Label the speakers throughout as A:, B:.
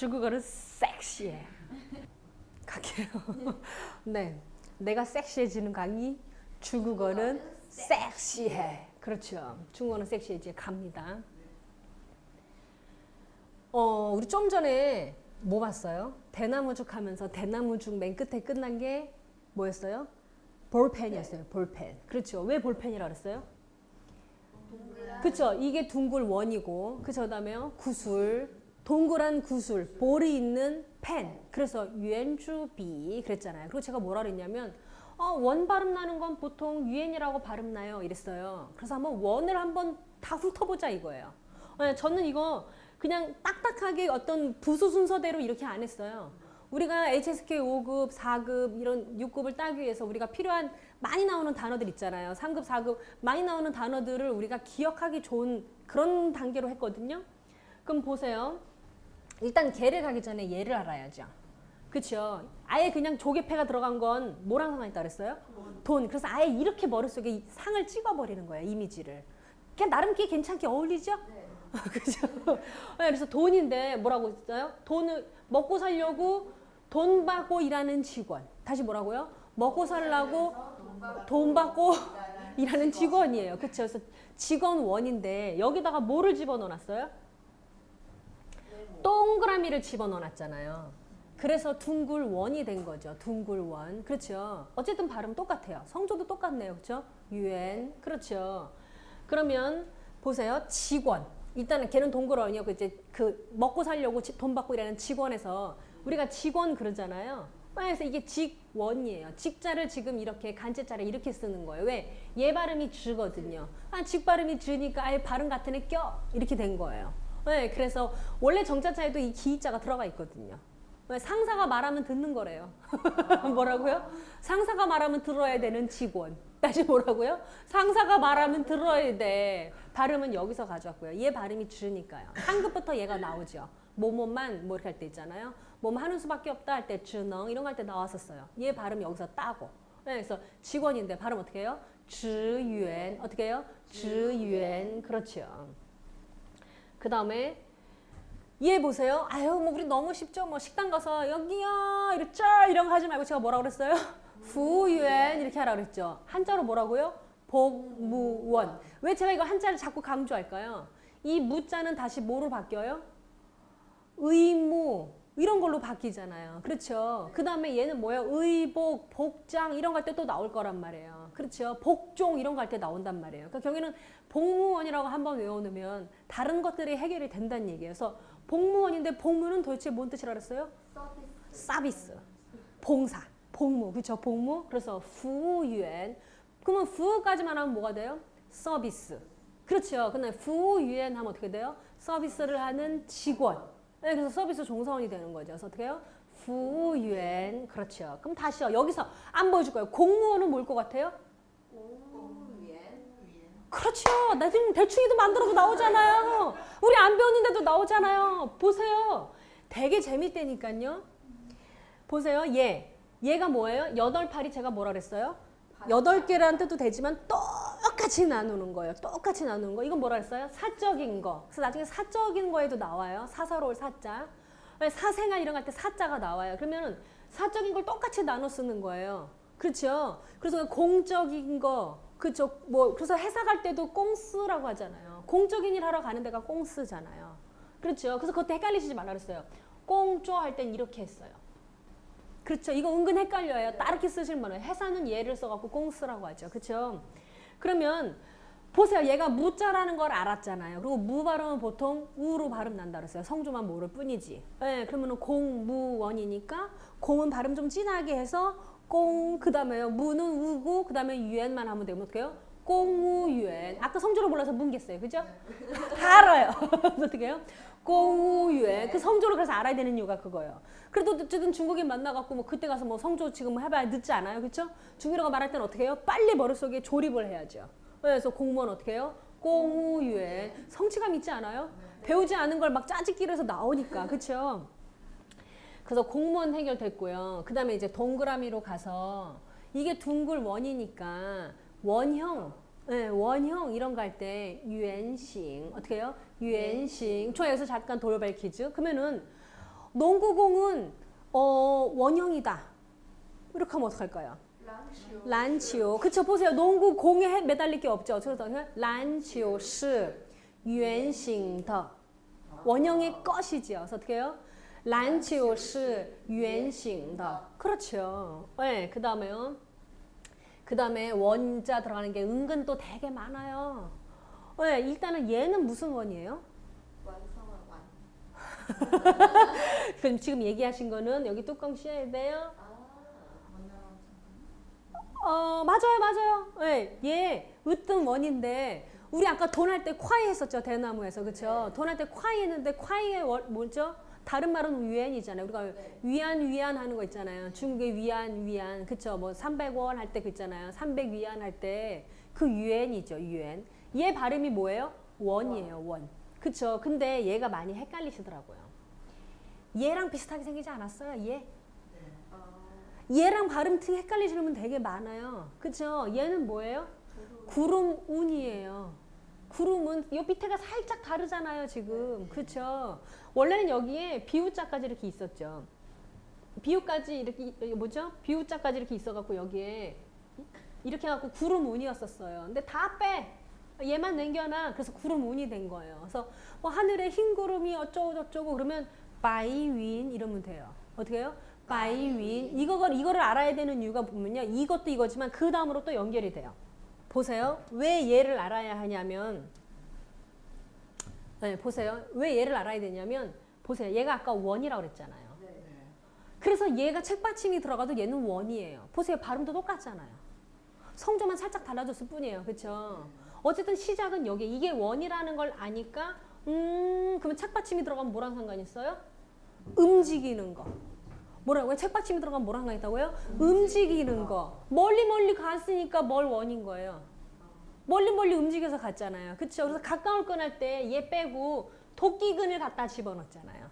A: 중국어는 섹시해. 갈게요. 네, 내가 섹시해지는 강의. 중국어는 섹시해. 그렇죠. 중국어는 섹시해지. 갑니다. 우리 좀 전에 뭐 봤어요? 대나무죽 하면서 대나무죽 맨 끝에 끝난 게 뭐였어요? 볼펜이었어요. 볼펜. 그렇죠. 왜 볼펜이라고 그랬어요? 그렇죠. 이게 둥글 원이고, 그쵸. 그다음에요 구슬, 동그란 구슬, 볼이 있는 펜. 그래서 유엔주비 그랬잖아요. 그리고 제가 뭐라 그랬냐면 원 발음 나는 건 보통 유엔이라고 발음 나요. 이랬어요. 그래서 한번 원을 한번 다 훑어보자 이거예요. 저는 이거 그냥 딱딱하게 어떤 부수 순서대로 이렇게 안 했어요. 우리가 HSK 5급, 4급, 이런 6급을 따기 위해서 우리가 필요한 많이 나오는 단어들 있잖아요. 3급, 4급 많이 나오는 단어들을 우리가 기억하기 좋은 그런 단계로 했거든요. 그럼 보세요. 일단 개를 가기 전에 얘를 알아야죠. 그렇죠. 아예 그냥 조개패가 들어간 건 뭐랑 상관있다 그랬어요? 돈. 그래서 아예 이렇게 머릿속에 상을 찍어버리는 거예요. 이미지를. 그냥 나름 꽤 괜찮게 어울리죠? 네. 그죠? 그래서 돈인데 뭐라고 했어요? 돈을 먹고 살려고 돈 받고 일하는 직원. 다시 뭐라고요? 먹고 살려고 돈 받고 일하는 직원이에요. 그렇죠? 그래서 직원원인데 여기다가 뭐를 집어넣어놨어요? 동그라미를 집어넣어놨잖아요. 그래서 둥글원이 된 거죠. 둥글원. 그렇죠? 어쨌든 발음 똑같아요. 성조도 똑같네요. 그렇죠? 유엔. 그렇죠. 그러면 보세요. 직원. 일단은 걔는 동그라미였고 이제 그 먹고 살려고 돈 받고 일하는 직원에서 우리가 직원 그러잖아요. 그래서 이게 직원이에요. 직자를 지금 이렇게 간제자를 이렇게 쓰는 거예요. 왜? 얘 발음이 즈거든요. 직 발음이 즈니까 아예 발음 같은 애 껴 이렇게 된 거예요. 네, 그래서 원래 정자자에도 이 기자가 들어가 있거든요. 상사가 말하면 듣는 거래요. 뭐라고요? 상사가 말하면 들어야 되는 직원. 다시 뭐라고요? 상사가 말하면 들어야 돼. 발음은 여기서 가져왔고요. 얘 발음이 주니까요. 한급부터 얘가 나오죠. 뭐뭐만 뭐 이렇게 할 때 있잖아요. 뭐뭐 하는 수밖에 없다 할 때 주능 이런 거 할 때 나왔었어요. 얘 발음 여기서 따고. 네, 그래서 직원인데 발음 어떻게 해요? 주유엔 어떻게 해요? 주유엔 그렇죠. 그 다음에 얘 보세요. 아유 뭐 우리 너무 쉽죠. 뭐 식당 가서 여기요 이렇게 이런 거 하지 말고 제가 뭐라 그랬어요? 후유엔 이렇게 하라 그랬죠. 한자로 뭐라고요? 복무원. 왜 제가 이거 한자를 자꾸 강조할까요? 이 무자는 다시 뭐로 바뀌어요? 의무 이런 걸로 바뀌잖아요. 그렇죠. 그 다음에 얘는 뭐예요? 의복, 복장 이런 거 할 때 또 나올 거란 말이에요. 그렇죠. 복종 이런 거 할 때 나온단 말이에요. 그러니까 경우에는 복무원이라고 한번 외워놓으면 다른 것들이 해결이 된다는 얘기예요. 그래서 복무원인데 복무는 도대체 뭔 뜻이라 그랬어요? 서비스. 봉사. 복무. 그렇죠. 복무. 그래서 후유엔. 그러면 후까지만 하면 뭐가 돼요? 서비스. 그렇죠. 근데 후유엔 하면 어떻게 돼요? 서비스를 하는 직원. 네, 그래서 서비스 종사원이 되는 거죠. 그래서 어떻게 해요? 후유엔. 그렇죠. 그럼 다시요. 여기서 안 보여줄 거예요. 공무원은 뭘 것 같아요? 그렇죠. 나중에 대충이도 만들어도 나오잖아요. 우리 안 배웠는데도 나오잖아요. 보세요. 되게 재밌다니까요. 보세요. 얘가 뭐예요? 8팔이 제가 뭐라 그랬어요? 8개라는 뜻도 되지만 똑같이 나누는 거예요. 똑같이 나누는 거. 이건 뭐라 그랬어요? 사적인 거. 그래서 나중에 사적인 거에도 나와요. 사서로울 사자. 사생활 이런 거 할 때 사자가 나와요. 그러면은 사적인 걸 똑같이 나눠 쓰는 거예요. 그렇죠? 그래서 공적인 거, 그렇죠? 뭐 그래서 회사 갈 때도 꽁스라고 하잖아요. 공적인 일 하러 가는 데가 꽁스잖아요. 그렇죠? 그래서 그것도 헷갈리시지 말라 그랬어요. 꽁쪼 할 땐 이렇게 했어요. 그렇죠. 이거 은근 헷갈려요. 따르게 쓰실 만해요. 회사는 얘를 써갖고 꽁스라고 하죠. 그렇죠? 그러면 보세요. 얘가 무자라는 걸 알았잖아요. 그리고 무 발음은 보통 우로 발음 난다 그랬어요. 성조만 모를 뿐이지. 네, 그러면 공무원이니까 공은 발음 좀 진하게 해서 공, 그 다음에요. 무는 우고, 그 다음에 유엔만 하면 되면 어떡해요? 공우유엔. 아까 성조를 몰라서 뭉갰어요. 그죠? 다 알아요. 어떻게 해요? 공우유엔. 그 성조를 그래서 알아야 되는 이유가 그거예요. 그래도 어쨌든 중국인 만나갖고 뭐 그때 가서 뭐 성조 지금 해봐야 늦지 않아요. 그쵸? 중국인하고 말할 때는 어떻게 해요? 빨리 머릿속에 조립을 해야죠. 그래서 공무원 어떻게 해요? 공우유엔. 성취감 있지 않아요? 배우지 않은 걸 막 짜집기로 해서 나오니까. 그쵸? 그래서 공무원 해결됐고요. 그 다음에 이제 동그라미로 가서 이게 둥글 원이니까 원형, 네, 원형 이런 거 할 때 유엔싱 어떻게 해요? 유엔싱. 저 여기서 잠깐 돌발 퀴즈. 그러면은 농구공은 원형이다. 이렇게 하면 어떡할까요? 란치오. 그쵸, 보세요. 농구공에 매달릴 게 없죠. 그래서 란치오是圆形的 원형의 것이지요. 그래서 어떻게 해요? 란치오是圆形的 그렇죠. 네, 그 다음에 원자 들어가는 게 은근 또 되게 많아요. 네, 일단은 얘는 무슨 원이에요?
B: 완성한 완.
A: 그럼 지금 얘기하신 거는 여기 뚜껑 씌워야 돼요. 맞아요. 네, 얘 으뜸 원인데 우리 아까 돈 할 때 콰이 했었죠. 대나무에서. 그쵸? 돈 할 때 콰이 했는데 콰이의 뭐죠? 다른 말은 위안이잖아요. 우리가 위안 하는 거 있잖아요. 중국의 위안. 그쵸? 뭐 300원 할 때 그 있잖아요. 300위안 할 때 그 유엔이죠. 유엔. 얘 발음이 뭐예요? 원이에요. 원. 그쵸? 근데 얘가 많이 헷갈리시더라고요. 얘랑 비슷하게 생기지 않았어요? 얘랑 발음 헷갈리시는 분 되게 많아요. 그쵸? 얘는 뭐예요? 구름운이에요. 구름은 요 밑에가 살짝 다르잖아요, 지금. 그쵸? 원래는 여기에 비우자까지 이렇게 있었죠. 비우까지 이렇게 뭐죠? 비우자까지 이렇게 있어갖고 여기에 이렇게 해갖고 구름운이었었어요. 근데 다 빼. 얘만 남겨놔. 그래서 구름운이 된 거예요. 그래서 뭐 하늘에 흰 구름이 어쩌고 저쩌고 그러면 바이윈 이러면 돼요. 어떻게 해요? 바이윈. 이거를 알아야 되는 이유가 보면요. 이것도 이거지만 그 다음으로 또 연결이 돼요. 보세요. 왜 얘를 알아야 하냐면, 네, 보세요. 왜 얘를 알아야 되냐면, 보세요. 얘가 아까 원이라고 그랬잖아요. 그래서 얘가 책받침이 들어가도 얘는 원이에요. 보세요. 발음도 똑같잖아요. 성조만 살짝 달라졌을 뿐이에요. 그쵸? 어쨌든 시작은 여기. 이게 원이라는 걸 아니까, 그러면 책받침이 들어가면 뭐랑 상관이 있어요? 움직이는 거. 뭐라고요? 책받침이 들어가면 뭐랑 상관있다고요? 움직이는 거. 멀리 갔으니까 뭘 원인 거예요. 멀리 움직여서 갔잖아요. 그쵸? 그래서 가까울 건 할 때 얘 빼고 도끼근을 갖다 집어넣었잖아요.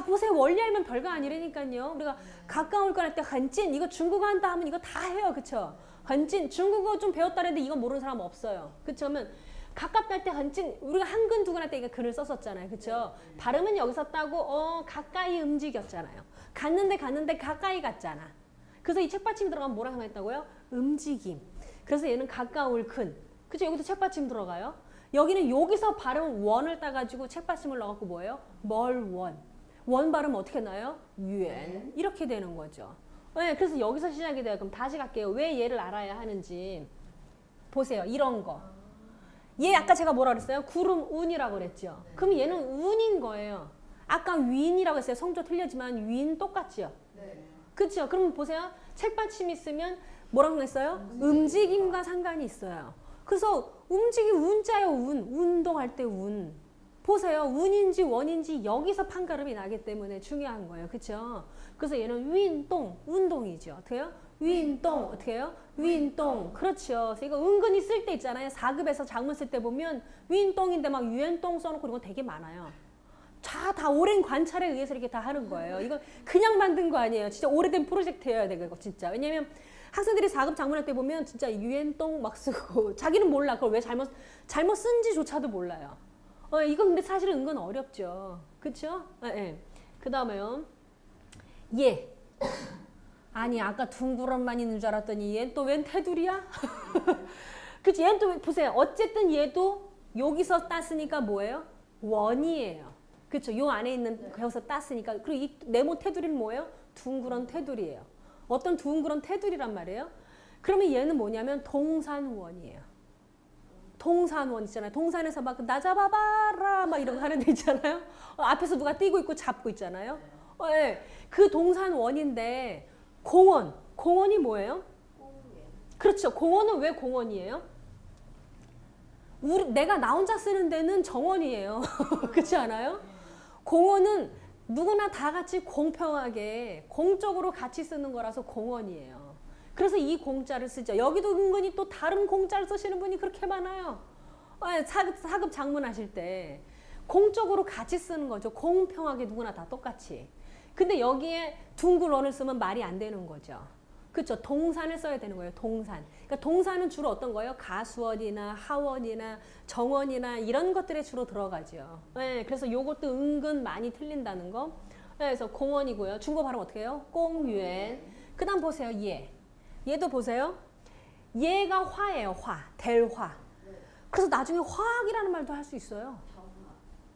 A: 보세요. 원리 알면 별거 아니라니까요. 우리가 가까울 건 할 때 한찐 이거 중국어 한다 하면 이거 다 해요. 그쵸? 한찐 중국어 좀 배웠다 했는데 이건 모르는 사람 없어요. 그쵸? 그러면 가깝다 할 때 한찐 우리가 한근 두근 할 때 이거 글을 썼었잖아요. 그쵸? 발음은 여기서 따고 가까이 움직였잖아요. 갔는데 가까이 갔잖아. 그래서 이 책받침 들어가면 뭐라 하겠다고요? 움직임. 그래서 얘는 가까울 근. 그쵸? 여기도 책받침 들어가요. 여기는 여기서 발음 원을 따가지고 책받침을 넣어갖고 뭐예요? 멀원. 원 발음 어떻게 나요? 유엔. 이렇게 되는 거죠. 네, 그래서 여기서 시작이 돼요. 그럼 다시 갈게요. 왜 얘를 알아야 하는지. 보세요. 이런 거. 얘 아까 제가 뭐라 그랬어요? 구름운이라고 그랬죠. 그럼 얘는 운인 거예요. 아까 윈이라고 했어요. 성조 틀렸지만 윈 똑같죠. 그렇죠. 그럼 보세요. 책받침 있으면 뭐라고 했어요? 움직임과 상관이 있어요. 그래서 움직임 운자요. 운동할 때 운. 보세요. 운인지 원인지 여기서 판가름이 나기 때문에 중요한 거예요. 그렇죠? 그래서 얘는 윈동, 운동이죠. 어때요? 윈동, 어떻게 해요? 윈동. 그렇죠. 그래서 이거 은근히 쓸 때 있잖아요. 4급에서 작문 쓸 때 보면 윈동인데 막 유엔동 써놓고 이런 거 되게 많아요. 다 오랜 관찰에 의해서 이렇게 다 하는 거예요. 이거 그냥 만든 거 아니에요. 진짜 오래된 프로젝트여야 되고 진짜. 왜냐면 학생들이 4급 작문할 때 보면 진짜 유엔동 막 쓰고 자기는 몰라. 그걸 왜 잘못 쓴지조차도 몰라요. 이거 근데 사실은 은근 어렵죠. 그쵸? 네. 그 다음에요. 얘. 아니 아까 둥그런만 있는 줄 알았더니 얘는 또 웬 테두리야? 그치? 얘는 또 보세요. 어쨌든 얘도 여기서 땄으니까 뭐예요? 원이에요. 그쵸? 요 안에 있는 여기서 땄으니까. 그리고 이 네모 테두리는 뭐예요? 둥그런 테두리예요. 어떤 둥그런 테두리란 말이에요? 그러면 얘는 뭐냐면 동산원이에요. 동산원 있잖아요. 동산에서 막 나 잡아봐라 막 이런 거 하는 데 있잖아요. 앞에서 누가 뛰고 있고 잡고 있잖아요. 네. 그 동산원인데 공원이 뭐예요? 그렇죠. 공원은 왜 공원이에요? 내가 나 혼자 쓰는 데는 정원이에요. 그렇지 않아요? 공원은 누구나 다 같이 공평하게 공적으로 같이 쓰는 거라서 공원이에요. 그래서 이 공자를 쓰죠. 여기도 은근히 또 다른 공자를 쓰시는 분이 그렇게 많아요. 4급 작문하실 때 공적으로 같이 쓰는 거죠. 공평하게 누구나 다 똑같이. 근데 여기에 둥글원을 쓰면 말이 안 되는 거죠. 그렇죠. 동산을 써야 되는 거예요. 동산. 그러니까 동사는 주로 어떤 거예요? 가수원이나 하원이나 정원이나 이런 것들에 주로 들어가죠. 네, 그래서 요것도 은근 많이 틀린다는 거. 네, 그래서 공원이고요. 중국어 발음 어떻게 해요? 꽁유엔. 그 다음 보세요. 얘. 얘도 보세요. 얘가 화예요. 화. 델화. 그래서 나중에 화학이라는 말도 할 수 있어요.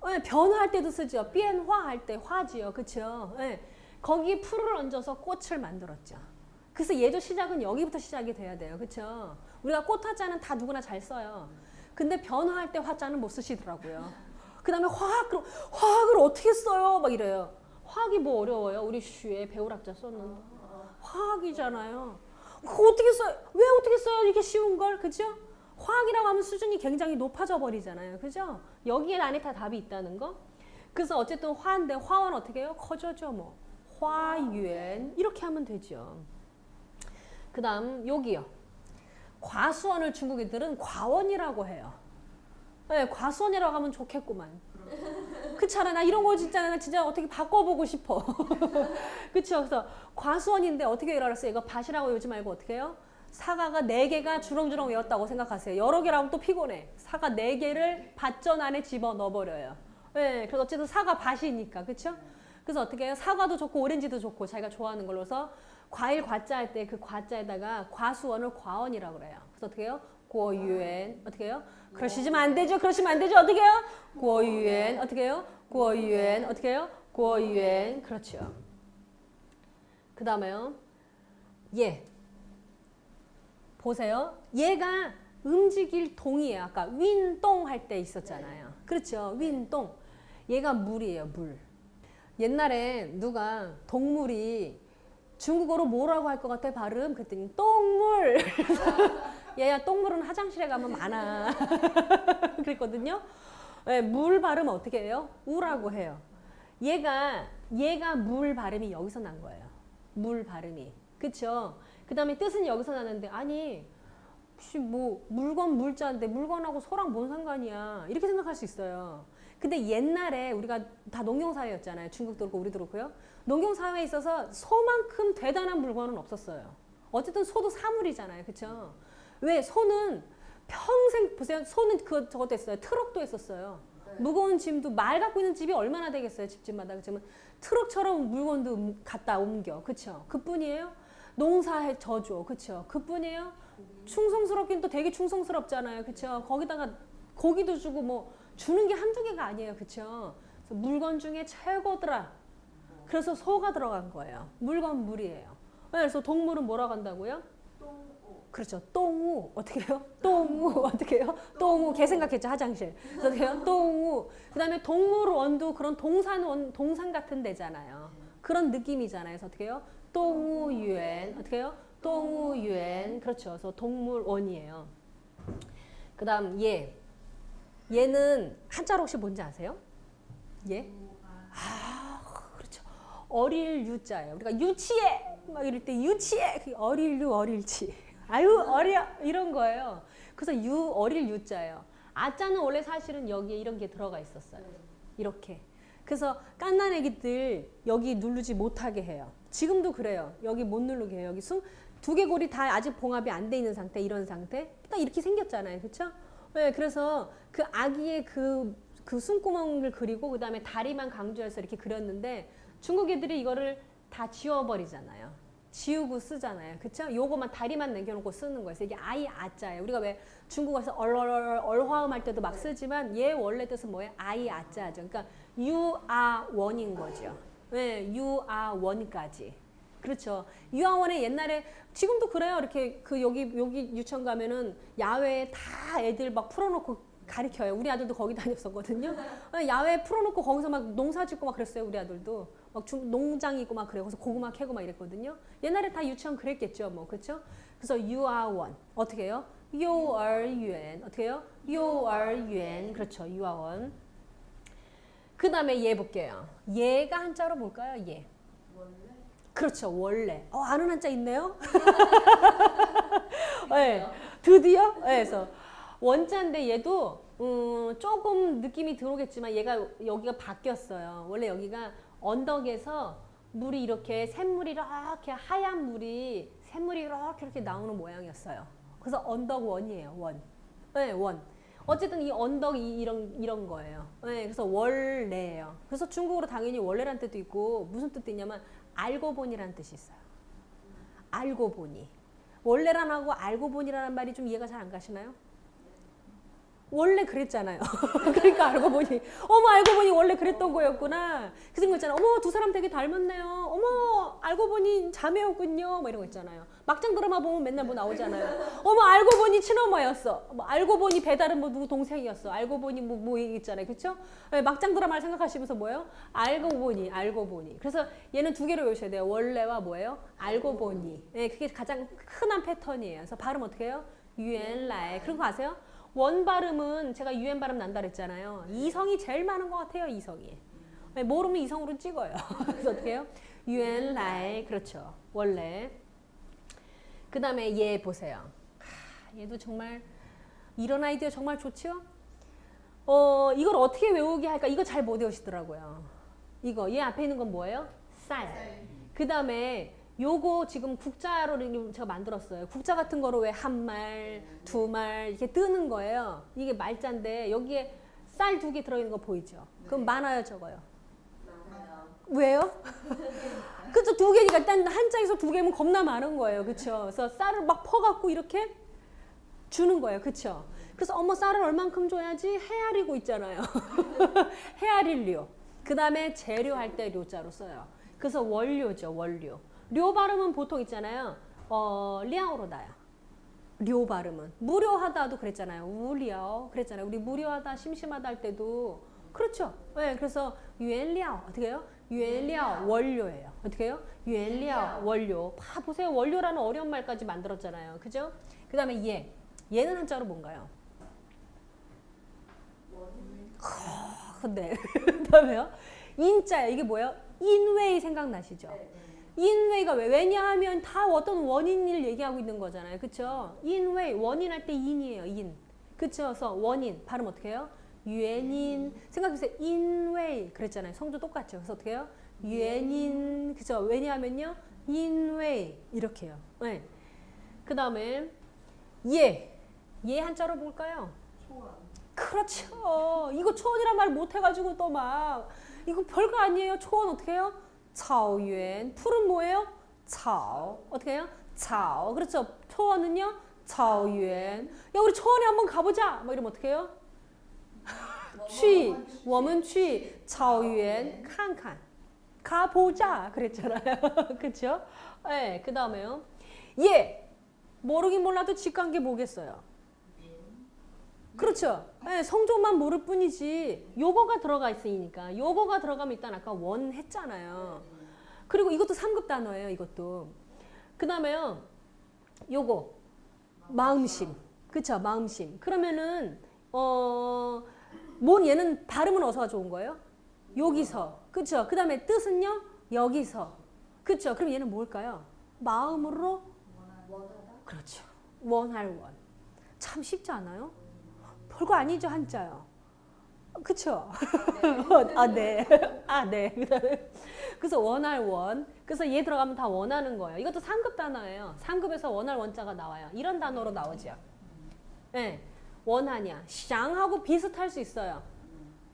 A: 네, 변화할 때도 쓰죠. 변화할 때 화지요. 그렇죠? 네, 거기에 풀을 얹어서 꽃을 만들었죠. 그래서 얘도 시작은 여기부터 시작이 돼야 돼요. 그렇죠? 우리가 꽃 화자는 다 누구나 잘 써요. 근데 변화할 때 화자는 못 쓰시더라고요. 그 다음에 화학을 어떻게 써요? 막 이래요. 화학이 뭐 어려워요? 우리 슈에 배울학자 썼는데. 화학이잖아요. 그거 어떻게 써요? 왜 어떻게 써요? 이렇게 쉬운 걸. 그죠? 화학이라고 하면 수준이 굉장히 높아져 버리잖아요. 그죠? 여기에 안에 다 답이 있다는 거. 그래서 어쨌든 화인데 화원 어떻게 해요? 커져죠 뭐. 화유엔 이렇게 하면 되죠. 그 다음 여기요. 과수원을 중국 애들은 과원이라고 해요. 네, 과수원이라고 하면 좋겠구만. 그렇잖아. 나 이런 거 진짜 나 진짜 어떻게 바꿔보고 싶어. 그렇죠. 그래서 과수원인데 어떻게 외워놨어요? 이거 밭이라고 외우지 말고 어떻게 해요? 사과가 4개가 주렁주렁 외웠다고 생각하세요. 여러 개라면 또 피곤해. 사과 4개를 밭전 안에 집어 넣어버려요. 네, 그래서 어쨌든 사과 밭이니까. 그렇죠? 그래서 어떻게 해요? 사과도 좋고 오렌지도 좋고 자기가 좋아하는 걸로 해서 과일 과자 할 때 그 과자에다가 과수원을 과원이라고 그래요. 그래서 어떻게 해요? 고유엔 어떻게 해요? 그러시면 안 되죠. 그러시면 안 되죠. 어떻게 해요? 고유엔 어떻게 해요? 고유엔 어떻게 해요? 고유엔 그렇죠. 그 다음에요. 얘 보세요. 얘가 움직일 동이에요. 아까 윈동 할 때 있었잖아요. 그렇죠. 윈동. 얘가 물이에요. 물. 옛날에 누가 동물이 중국어로 뭐라고 할 것 같아 발음? 그랬더니 똥물. 얘야 똥물은 화장실에 가면 많아. 그랬거든요. 네, 물 발음 어떻게 해요? 우라고 해요. 얘가 물 발음이 여기서 난 거예요. 물 발음이. 그쵸? 그 다음에 뜻은 여기서 나는데 아니 혹시 뭐 물건 물자인데 물건하고 소랑 뭔 상관이야 이렇게 생각할 수 있어요. 근데 옛날에 우리가 다 농경사회였잖아요. 중국도 그렇고 우리도 그렇고요. 농경사회에 있어서 소만큼 대단한 물건은 없었어요. 어쨌든 소도 사물이잖아요. 그쵸? 왜? 소는 평생 보세요. 소는 저것도 했어요. 트럭도 했었어요. 무거운 짐도 말 갖고 있는 집이 얼마나 되겠어요. 집집마다. 그렇지만 트럭처럼 물건도 갖다 옮겨. 그쵸? 그뿐이에요. 농사해 져줘. 그쵸? 그뿐이에요. 충성스럽긴 또 되게 충성스럽잖아요. 그쵸? 거기다가 고기도 주고 뭐 주는 게 한두 개가 아니에요. 그쵸? 그래서 물건 중에 최고더라. 그래서 소가 들어간 거예요. 물건 물이에요. 그래서 동물은 뭐라고 한다고요? 그렇죠. 똥우. 어떻게 해요? 똥우. 어떻게 해요? 똥우. 걔 생각했죠. 화장실. 그래서 어떻게 해요? 똥우. 그 다음에 동물원도 그런 동산 같은 데잖아요. 그런 느낌이잖아요. 그래서 어떻게 해요? 똥우유엔. 어떻게 해요? 똥우유엔. 그렇죠. 그래서 동물원이에요. 그 다음 얘는 한자로 혹시 뭔지 아세요? 얘? 아, 그렇죠. 어릴 유자예요. 우리가 유치해! 막 이럴 때 유치해! 어릴 유, 어릴치. 아유, 어려! 이런 거예요. 그래서 어릴 유자예요. 아자는 원래 사실은 여기에 이런 게 들어가 있었어요. 이렇게. 그래서 깐난 애기들 여기 누르지 못하게 해요. 지금도 그래요. 여기 못 누르게 해요. 여기 두개골이 다 아직 봉합이 안 돼 있는 상태, 이런 상태. 딱 이렇게 생겼잖아요. 그렇죠? 네, 그래서 그 아기의 그 숨구멍을 그리고 그 다음에 다리만 강조해서 이렇게 그렸는데 중국 애들이 이거를 다 지워버리잖아요. 지우고 쓰잖아요. 그쵸? 요거만 다리만 남겨놓고 쓰는 거예요. 이게 아이 아자예요. 우리가 왜 중국어에서 얼화음 할 때도 막 쓰지만 얘 원래 뜻은 뭐예요? 아이 아자죠. 그러니까 유아원인 거죠. 네, 유아원까지. 그렇죠. 유아원에 옛날에 지금도 그래요. 이렇게 여기 유치원 가면은 야외에 다 애들 막 풀어놓고 가르쳐요. 우리 아들도 거기 다녔었거든요. 야외에 풀어놓고 거기서 막 농사 짓고 막 그랬어요. 우리 아들도 막 농장 있고 막 그래요. 그래서 고구마 캐고 막 이랬거든요. 옛날에 다 유치원 그랬겠죠, 뭐 그렇죠? 그래서 유아원 어떻게 해요?幼儿园 어떻게 해요? 幼儿园 그렇죠. 유아원. 그 다음에 얘 볼게요. 얘가 한자로 뭘까요? 얘. 그렇죠. 원래. 아는 한자 있네요. 네, 드디어. 네, 그래서 원자인데 얘도 조금 느낌이 들어오겠지만 얘가 여기가 바뀌었어요. 원래 여기가 언덕에서 물이 이렇게 샘물이 이렇게 하얀 물이 샘물이 이렇게 나오는 모양이었어요. 그래서 언덕원이에요. 원. 네, 원. 어쨌든 이 언덕이 이런 거예요. 네, 그래서 원래예요. 그래서 중국어로 당연히 원래란 뜻도 있고 무슨 뜻도 있냐면 알고 보니라는 뜻이 있어요. 알고 보니. 원래란하고 알고 보니라는 말이 좀 이해가 잘 안 가시나요? 원래 그랬잖아요. 그러니까 알고 보니 어머 알고 보니 원래 그랬던 거였구나. 그 생각 있잖아요. 어머 두 사람 되게 닮았네요. 어머 알고 보니 자매였군요. 뭐 이런 거 있잖아요. 막장 드라마 보면 맨날 뭐 나오잖아요. 어머 알고 보니 친어머였어. 뭐 알고 보니 배달은 뭐 누구 동생이었어. 알고 보니 뭐 있잖아요. 그렇죠? 네, 막장 드라마를 생각하시면서 뭐예요? 알고 보니. 그래서 얘는 두 개로 외우셔야 돼요. 원래와 뭐예요? 알고 보니. 네, 그게 가장 흔한 패턴이에요. 그래서 발음 어떻게 해요? 原来. 그리고 아세요? 원 발음은 제가 유엔 발음 난다 그랬잖아요. 이성이 제일 많은 것 같아요. 이성이. 모르면 이성으로 찍어요. 그래서 어떻게 해요? 原来. 그렇죠. 원래. 그 다음에 얘 보세요. 얘도 정말 이런 아이디어 정말 좋죠? 이걸 어떻게 외우게 할까? 이거 잘 못 외우시더라고요. 이거 얘 앞에 있는 건 뭐예요? 쌀. 그 다음에 요거 지금 국자로 제가 만들었어요. 국자 같은 거로 왜 한 말, 두 말 이렇게 뜨는 거예요. 이게 말자인데 여기에 쌀 두 개 들어있는 거 보이죠? 그럼 많아요, 적어요? 많아요. 왜요? 그쵸, 두 개니까 일단 한자에서 두 개면 겁나 많은 거예요. 그쵸? 그래서 쌀을 막 퍼갖고 이렇게 주는 거예요. 그쵸? 그래서 어머 쌀을 얼만큼 줘야지? 헤아리고 있잖아요. 헤아릴료. 그 다음에 재료할 때 료자로 써요. 그래서 원료죠, 원료. 료 발음은 보통 있잖아요. 량으로 나요. 료 발음은. 무료하다도 그랬잖아요. 우려. 그랬잖아요. 우리 무료하다, 심심하다 할 때도. 그렇죠. 네, 그래서 原料 어떻게 해요? 原料 원료예요. 어떻게 해요? 原料 원료. 보세요. 원료라는 어려운 말까지 만들었잖아요. 그죠? 그 다음에 얘는 한자로 뭔가요? 네. 그 다음에요. 인자예요. 이게 뭐예요? 인웨이 생각나시죠? 인웨이가 왜냐하면 다 어떤 원인을 얘기하고 있는 거잖아요. 그쵸? 인웨이, 원인 할 때 인이에요. 인. 그쵸? 그래서 원인, 발음 어떻게 해요? 유엔인. 생각해보세요. 인웨이. 그랬잖아요. 성조 똑같죠? 그래서 어떻게 해요? 유엔인. 그쵸? 왜냐하면요. 인웨이. 이렇게 해요. 네. 그 다음에 얘 한자로 뭘까요? 초원. 그렇죠. 이거 초원이란 말 못해가지고 또 막 이거 별거 아니에요. 초원 어떻게 해요? 草原. 풀은 뭐예요? 草. 어떻게 해요? 草. 그렇죠. 초원은요? 草原. 야 우리 초원에 한번 가보자. 뭐 이러면 어떻게 해요? 去. 我们去草原看看. 가보자. 그랬잖아요. 그렇죠? 네, 그 다음에요. 모르긴 몰라도 직관계 뭐겠어요? 그렇죠. 네, 성조만 모를 뿐이지 요거가 들어가 있으니까 요거가 들어가면 일단 아까 원 했잖아요. 그리고 이것도 3급 단어예요. 이것도. 그 다음에요. 요거 마음심. 그쵸? 마음심. 그러면은 얘는 발음은 어서가 좋은 거예요? 여기서. 그쵸? 그 다음에 뜻은요? 여기서. 그쵸? 그럼 얘는 뭘까요? 마음으로 원하다. 그렇죠. 원할 원. 참 쉽지 않아요? 별거 아니죠, 한자요. 그쵸? 네. 네. 그래서 원할 원. 그래서 얘 들어가면 다 원하는 거예요. 이것도 3급 단어예요. 3급에서 원할 원자가 나와요. 이런 단어로 나오죠. 네. 원하냐. 想하고 비슷할 수 있어요.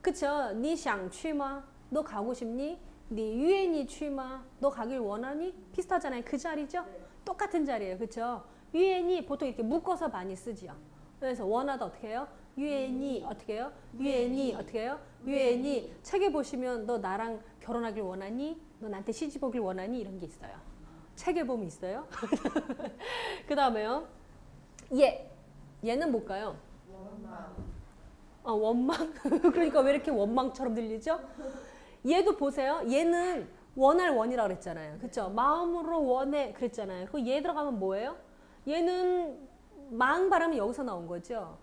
A: 그쵸? 你想去吗? 너 가고 싶니? 你愿意去吗? 너 가길 원하니? 비슷하잖아요. 그 자리죠? 똑같은 자리예요. 그쵸? 愿意 보통 이렇게 묶어서 많이 쓰지요. 그래서 원하다 어떻게 해요? 愿意 어떻게 해요? 愿意 어떻게 해요? 愿意 책에 보시면 너 나랑 결혼하길 원하니? 너 나한테 시집 오길 원하니? 이런 게 있어요. 책에 보면 있어요. 그 다음에요. 얘는 뭘까요? 원망. 그러니까 왜 이렇게 원망처럼 들리죠? 얘도 보세요. 얘는 원할 원이라고 그랬잖아요. 그쵸? 마음으로 원해 그랬잖아요. 그 얘 들어가면 뭐예요? 얘는 망 발음이 여기서 나온 거죠.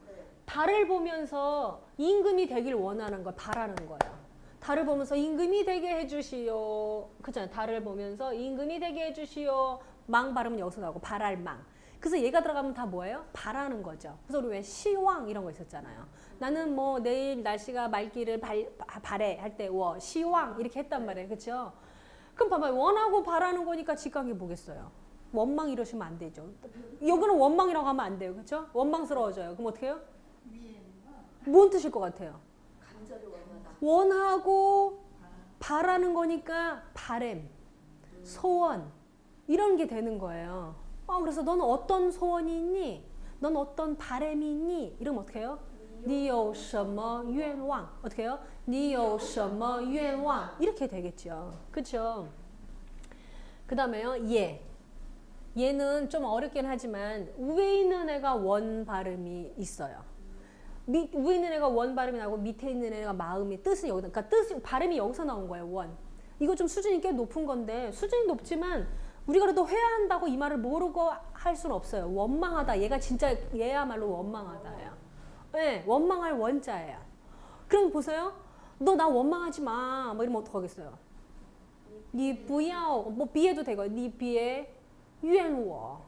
A: 달을 보면서 임금이 되길 원하는 거, 바라는 거예요. 달을 보면서 임금이 되게 해주시오. 그렇잖아요. 달을 보면서 임금이 되게 해주시오. 망 발음은 여기서 나오고 바랄 망. 그래서 얘가 들어가면 다 뭐예요? 바라는 거죠. 그래서 우리 왜 시왕 이런 거 있었잖아요. 나는 뭐 내일 날씨가 맑기를 바래 할 때 시왕 이렇게 했단 말이에요. 그렇죠? 그럼 봐봐요. 원하고 바라는 거니까 직관계 뭐겠어요? 원망 이러시면 안 되죠. 여기는 원망이라고 하면 안 돼요. 그렇죠? 원망스러워져요. 그럼 어떻게 해요? 뭔 뜻일 것 같아요?
B: 간절히 원하다.
A: 원하고 바라는 거니까 바램, 소원 이런 게 되는 거예요. 그래서 너는 어떤 소원이 있니? 넌 어떤 바램이 있니? 이러면 어떻게 해요? 你有什么愿望? 어떻게 해요? 你有什么愿望? 이렇게 되겠죠. 그렇죠? 그 다음에요. 얘. 얘는 좀 어렵긴 하지만 위에 있는 애가 원 발음이 있어요. 위에 있는 애가 원 발음이 나고 밑에 있는 애가 마음이 뜻은 여기다. 그러니까 뜻이 발음이 여기서 나온 거예요. 원. 이거 좀 수준이 꽤 높은 건데 수준이 높지만 우리가 그래도 회화한다고 이 말을 모르고 할 수는 없어요. 원망하다. 얘가 진짜 얘야말로 원망하다예요. 네, 원망할 원자예요. 그럼 보세요. 너 나 원망하지 마. 뭐 이러면 어떡하겠어요? 你不要, 뭐 비해도 되고, 你别怨我.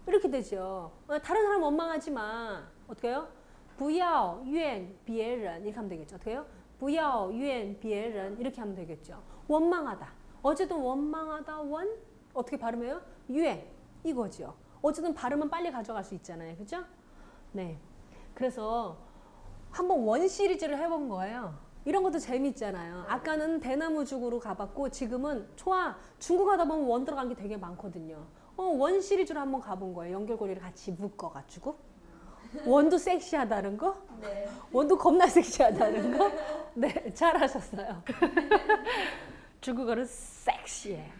A: 이렇게 되죠. 다른 사람 원망하지 마. 어떻게 해요? 不要怨别人. 이렇게 하면 되겠죠. 어떻게 해요? 不要怨别人. 이렇게 하면 되겠죠. 원망하다. 어쨌든 원망하다, 원? 어떻게 발음해요? 怨. 이거죠. 어쨌든 발음은 빨리 가져갈 수 있잖아요. 그죠? 네. 그래서 한번 원 시리즈를 해본 거예요. 이런 것도 재밌잖아요. 아까는 대나무죽으로 가봤고 지금은 초아 중국 하다 보면 원 들어간 게 되게 많거든요. 원 시리즈로 한번 가본 거예요. 연결고리를 같이 묶어가지고 원도 섹시하다는 거,
B: 네.
A: 원도 겁나 섹시하다는 거. 네, 잘하셨어요. 중국어는 섹시해.